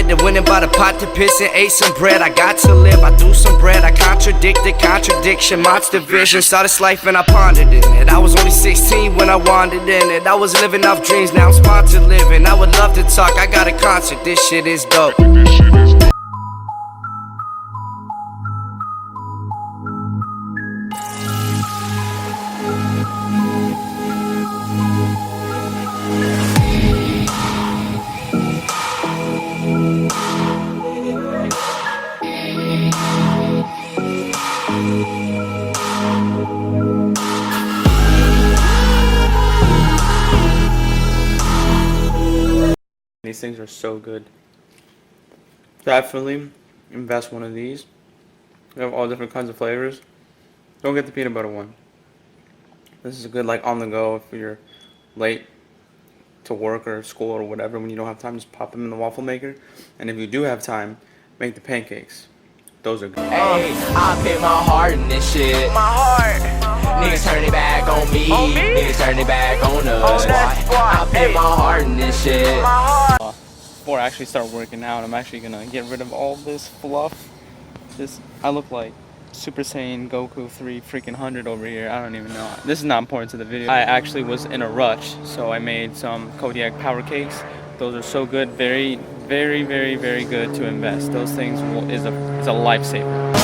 started. Then went and bought a pot to piss and ate some bread. I got to live, I do some bread. I contradicted contradiction, monster vision. Saw this life and I pondered in it. I was only 16 when I wandered in it. I was living off dreams, now I'm sponsored living. I would love to talk, I got a concert. This shit is dope. These things are so good. Definitely invest one of these. They have all different kinds of flavors. Don't get the peanut butter one. This is a good like on the go if you're late to work or school or whatever. When you don't have time, just pop them in the waffle maker. And if you do have time, make the pancakes. Those are good. Hey, I put my heart in this shit. My heart. Niggas turn it back on me. Niggas turn it back on us. I put my heart in this shit. Before I actually start working out, I'm actually gonna get rid of all this fluff. I look like Super Saiyan Goku 3 freaking 100 over here. I don't even know. This is not important to the video. I actually was in a rush, so I made some Kodiak power cakes. Those are so good, very, very, very, very good to invest. Those things is a lifesaver.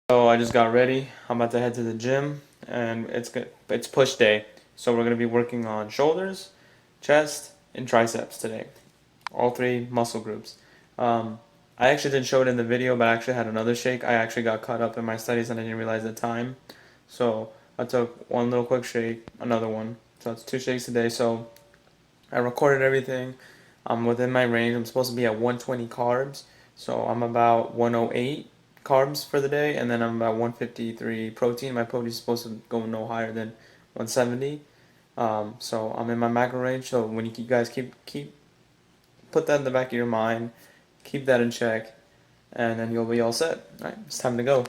So I just got ready. I'm about to head to the gym, and it's push day. So we're gonna be working on shoulders, chest, and triceps today. All three muscle groups. I actually didn't show it in the video, but I actually had another shake. I actually got caught up in my studies and I didn't realize the time. So I took one little quick shake, another one. So it's 2 shakes a day. So I recorded everything. I'm within my range. I'm supposed to be at 120 carbs. So I'm about 108 carbs for the day, and then I'm about 153 protein. My protein is supposed to go no higher than 170. So I'm in my macro range. So when you guys keep put that in the back of your mind, keep that in check, and then you'll be all set. All right, it's time to go.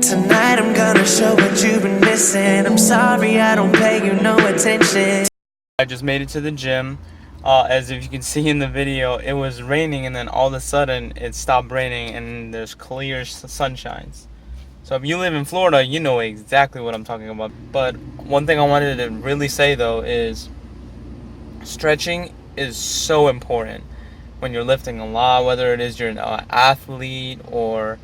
Tonight I'm gonna show what you've been missing. I'm sorry I don't pay you no attention. I just made it to the gym. As if you can see in the video, it was raining and then all of a sudden it stopped raining and there's clear sunshines. So if you live in Florida, you know exactly what I'm talking about. But one thing I wanted to really say though is stretching is so important when you're lifting a lot, whether it is you're an athlete or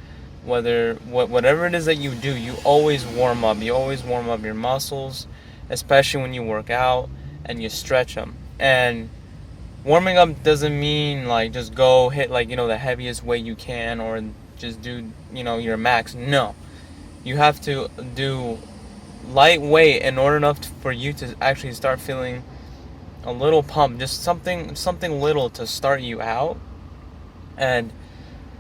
whatever it is that you do, you always warm up. You always warm up your muscles, especially when you work out and you stretch them. And warming up doesn't mean like just go hit like, you know, the heaviest weight you can or just do, you know, your max. No. You have to do lightweight in order enough for you to actually start feeling a little pump, just something little to start you out and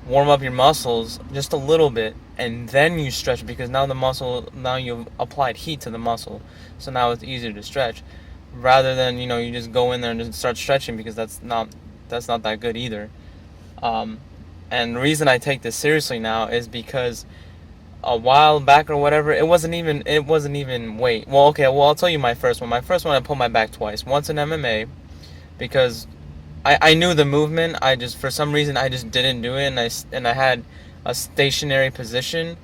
warm up your muscles just a little bit, and then you stretch, because now you've applied heat to the muscle, so now it's easier to stretch, rather than, you know, you just go in there and just start stretching, because that's not that good either. And the reason I take this seriously now is because a while back or whatever, it wasn't even weight. Well, okay, well, I'll tell you my first one. I pulled my back twice. Once in MMA, because I knew the movement. For some reason, I just didn't do it, and I had a stationary position,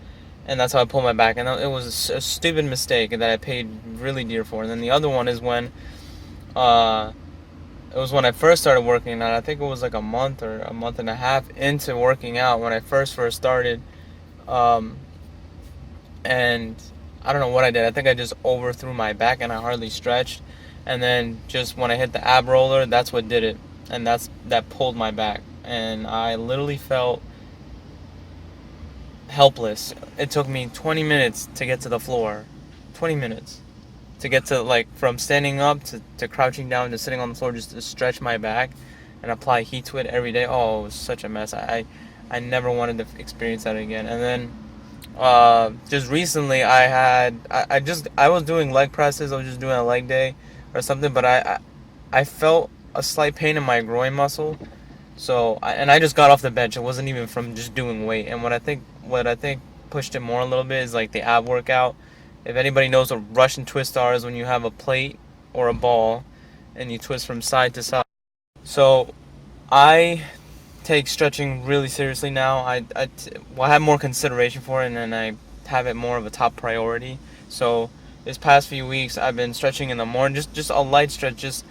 and that's how I pulled my back. And it was a stupid mistake that I paid really dear for. And then the other one is when, it was when I first started working out. I think it was like a month or a month and a half into working out when I first started. And I don't know what I did. I think I just overthrew my back and I hardly stretched. And then just when I hit the ab roller, that's what did it. and that pulled my back, and I literally felt helpless. It took me 20 minutes to get to the floor. 20 minutes to get to, like, from standing up to crouching down to sitting on the floor, just to stretch my back and apply heat to it every day. Oh, it was such a mess. I never wanted to experience that again. And then just recently I was doing leg presses. I was just doing a leg day or something, but I felt a slight pain in my groin muscle. So I just got off the bench. It wasn't even from just doing weight. And what I think pushed it more a little bit is like the ab workout. If anybody knows what Russian twist are, is when you have a plate or a ball and you twist from side to side. So I take stretching really seriously now. I have more consideration for it, and I have it more of a top priority. So this past few weeks I've been stretching in the morning, just a light stretch, just,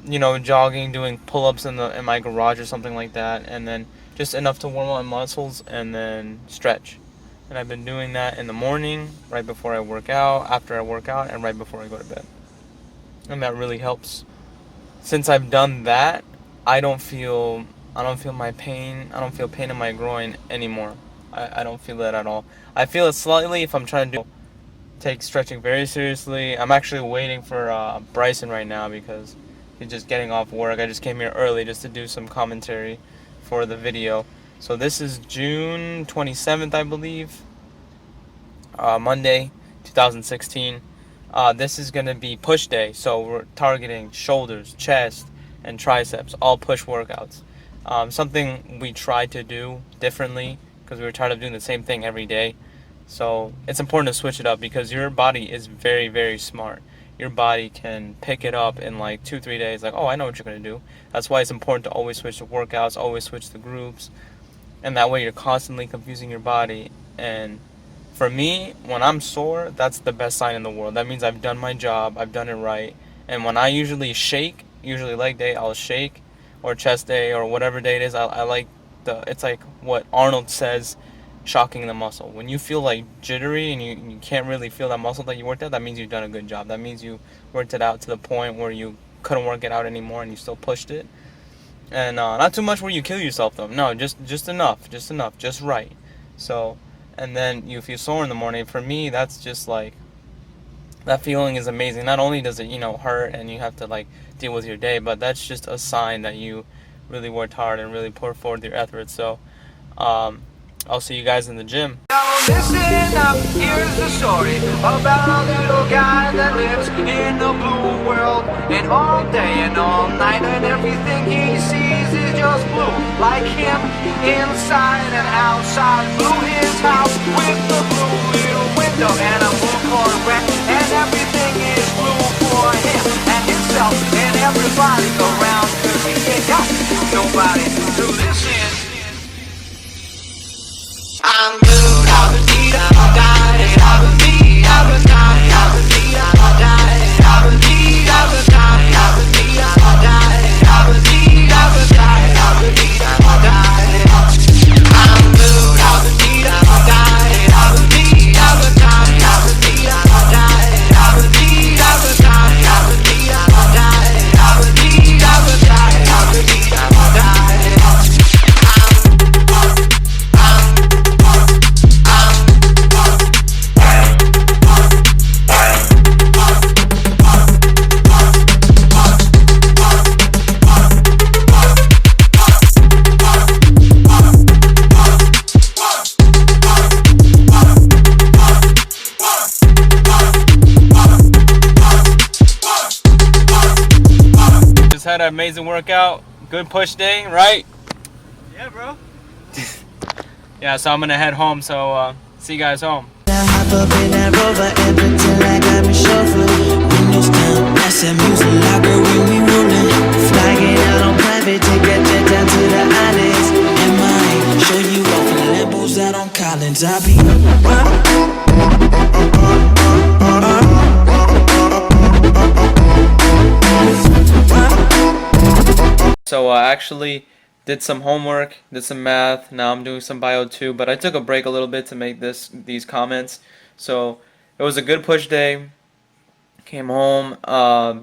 you know, jogging, doing pull-ups in my garage or something like that, and then just enough to warm up my muscles and then stretch. And I've been doing that in the morning, right before I work out, after I work out, and right before I go to bed. And that really helps. Since I've done that, I don't feel my pain. I don't feel pain in my groin anymore. I don't feel that at all. I feel it slightly if I'm trying to take stretching very seriously. I'm actually waiting for Bryson right now because he's just getting off work. I just came here early just to do some commentary for the video. So this is June 27th, I believe, Monday, 2016. This is going to be push day, so we're targeting shoulders, chest, and triceps, all push workouts. Something we tried to do differently because we were tired of doing the same thing every day. So it's important to switch it up because your body is very, very smart. Your body can pick it up in like 2-3 days, like, oh, I know what you're going to do. That's why it's important to always switch the workouts, always switch the groups, and that way you're constantly confusing your body. And for me, when I'm sore, that's the best sign in the world. That means I've done my job, I've done it right. And when I usually shake, usually leg day, I'll shake, or chest day, or whatever day it is, I like it's like what Arnold says, shocking the muscle. When you feel like jittery and you can't really feel that muscle that you worked out, that means you've done a good job. That means you worked it out to the point where you couldn't work it out anymore and you still pushed it. And not too much where you kill yourself though. No, just enough, just right. So, and then you feel sore in the morning. For me, that's just like, that feeling is amazing. Not only does it, you know, hurt and you have to like deal with your day, but that's just a sign that you really worked hard and really poured forward your efforts. So, I'll see you guys in the gym. Now listen up, here's the story about a little guy that lives in a blue world. And all day and all night and everything he sees is just blue. Like him, inside and outside. Blue his house with the blue little window and a blue Corvette. And everything is blue for him and himself and everybody around. Cause he ain't got nobody to listen. I'm blue, I've been beat, I've died, I've been beat, I've been died, I've been beat, I've died, I've been beat, I've been died, I've been beat, I've died, I've been beat, I've been died, I've been beat, I've died. I'm blue, I've been beat, I've died, I've been beat, I've been died, I've been beat, I've died, I've been beat, I've been died, I've been beat, I've died, I've been beat, I've been died, I've been beat, I've died. Had an amazing workout, good push day, right? Yeah, bro. Yeah, so I'm gonna head home, so see you guys home. Now hop up in that Rover and pretend like I'm a chauffeur. Windows down, that's that music locker when we rollin'. Flying out on private to get you down to the islands. And mine, show you off in Lambos out on Collins. I be So I actually did some homework, did some math. Now I'm doing some bio too, but I took a break a little bit to make these comments. So it was a good push day. Came home.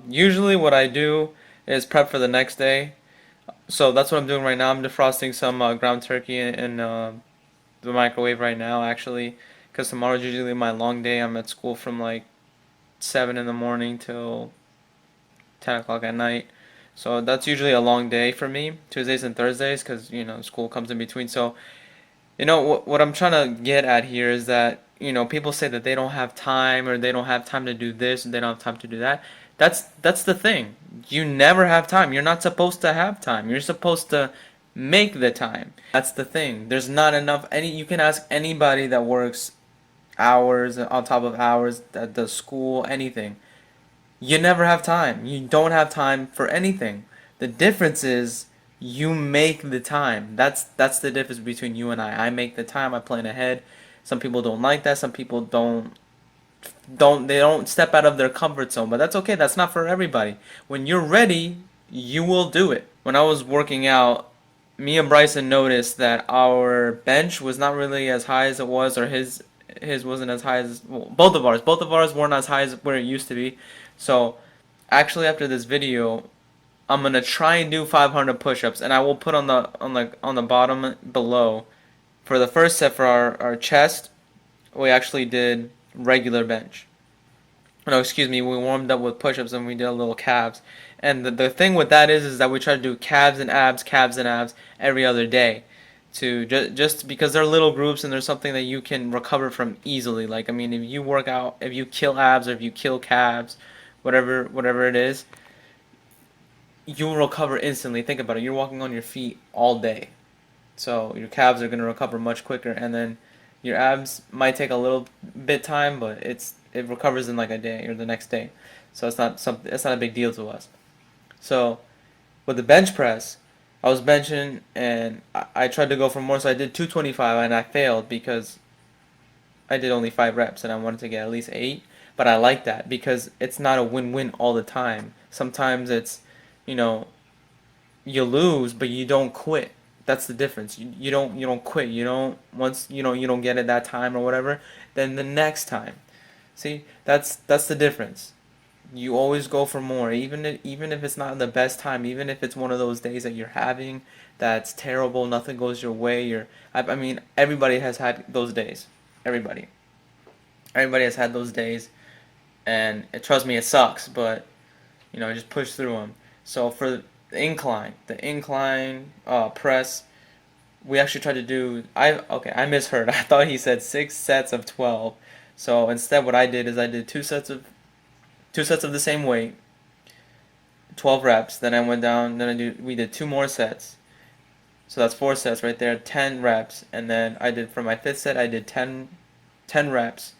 Usually what I do is prep for the next day. So that's what I'm doing right now. I'm defrosting some ground turkey in the microwave right now, actually, because tomorrow's usually my long day. I'm at school from like 7 in the morning till 10 o'clock at night. So that's usually a long day for me, Tuesdays and Thursdays, because, you know, school comes in between. So, you know, what I'm trying to get at here is that, you know, people say that they don't have time, or they don't have time to do this, or they don't have time to do that. That's the thing. You never have time. You're not supposed to have time. You're supposed to make the time. That's the thing. There's not enough. You can ask anybody that works hours on top of hours, that does school, anything. You never have time. You don't have time for anything. The difference is you make the time. That's the difference between you and I. I make the time. I plan ahead. Some people don't like that. Some people don't step out of their comfort zone, but that's okay. That's not for everybody. When you're ready, you will do it. When I was working out, me and Bryson noticed that our bench was not really as high as it was, or his wasn't as high as, well, both of ours weren't as high as where it used to be. So actually, after this video, I'm gonna try and do 500 push-ups, and I will put on the bottom below. For the first set for our chest, we actually did regular bench. No, excuse me, we warmed up with push-ups and we did a little calves. And the thing with that is that we try to do calves and abs every other day, to just because they're little groups and there's something that you can recover from easily. Like, I mean, if you work out, if you kill abs or if you kill calves, whatever it is, you will recover instantly. Think about it. You're walking on your feet all day, so your calves are going to recover much quicker, and then your abs might take a little bit time, but it recovers in like a day or the next day. So it's not a big deal to us. So with the bench press, I was benching and I tried to go for more, so I did 225 and I failed because I did only 5 reps and I wanted to get at least 8. But I like that because it's not a win-win all the time. Sometimes it's, you know, you lose, but you don't quit. That's the difference. You don't quit. You don't, once you don't get it that time or whatever, then the next time. See, that's the difference. You always go for more, even if it's not the best time, even if it's one of those days that you're having that's terrible, nothing goes your way. I mean, everybody has had those days. Everybody has had those days, and trust me, it sucks, but you know, just push through them. So for the incline press, we actually tried to do, I misheard. I thought he said 6 sets of 12. So instead, what I did is I did two sets of the same weight, 12 reps. Then I went down. We did 2 more sets. So that's 4 sets right there, 10 reps. And then I did, for my 5th set, I did 10 reps.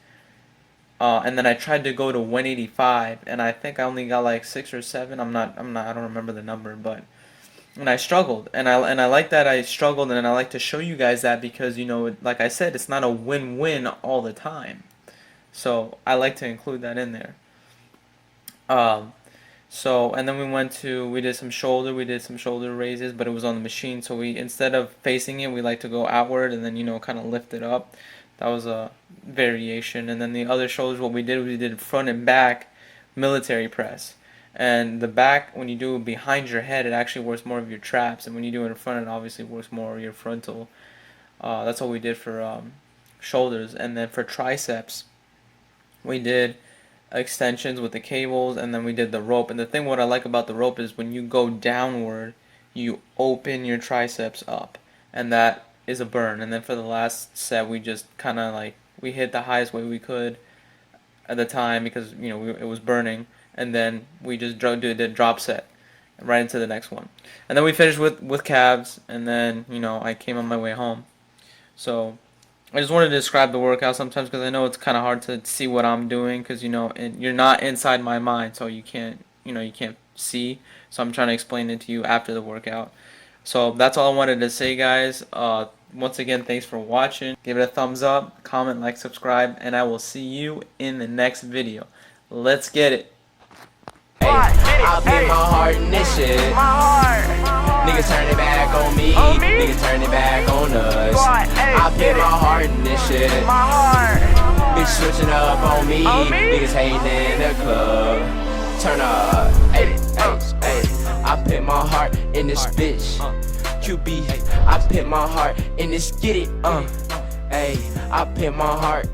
And then I tried to go to 185, and I think I only got like 6 or 7. I don't remember the number, and I struggled, and I like that I struggled, and I like to show you guys that because, you know, like I said, it's not a win-win all the time. So I like to include that in there. So, and then we did some shoulder raises, but it was on the machine. So instead of facing it, we like to go outward and then, you know, kind of lift it up. That was a variation. And then the other shoulders, what we did front and back military press. And the back, when you do it behind your head, it actually works more of your traps. And when you do it in front, it obviously works more of your frontal. That's what we did for shoulders. And then for triceps, we did extensions with the cables, and then we did the rope. And the thing what I like about the rope is when you go downward, you open your triceps up, and that is a burn. And then for the last set, we just kind of like, we hit the highest weight we could at the time because, you know, it was burning, and then we just did a drop set right into the next one. And then we finished with calves, and then, you know, I came on my way home. So I just wanted to describe the workout sometimes because I know it's kind of hard to see what I'm doing because, you know, you're not inside my mind, so you can't see. So I'm trying to explain it to you after the workout. So that's all I wanted to say, guys. Once again, thanks for watching. Give it a thumbs up, comment, like, subscribe, and I will see you in the next video. Let's get it. I put my heart in this shit. Niggas turn it back on me. Niggas turn it back on us. I put my heart in this shit. Bitch switching up on me. Niggas hating in the club. Turn up. I put my heart in this bitch. QB, I put my heart in this, get it, ayy, I put my heart,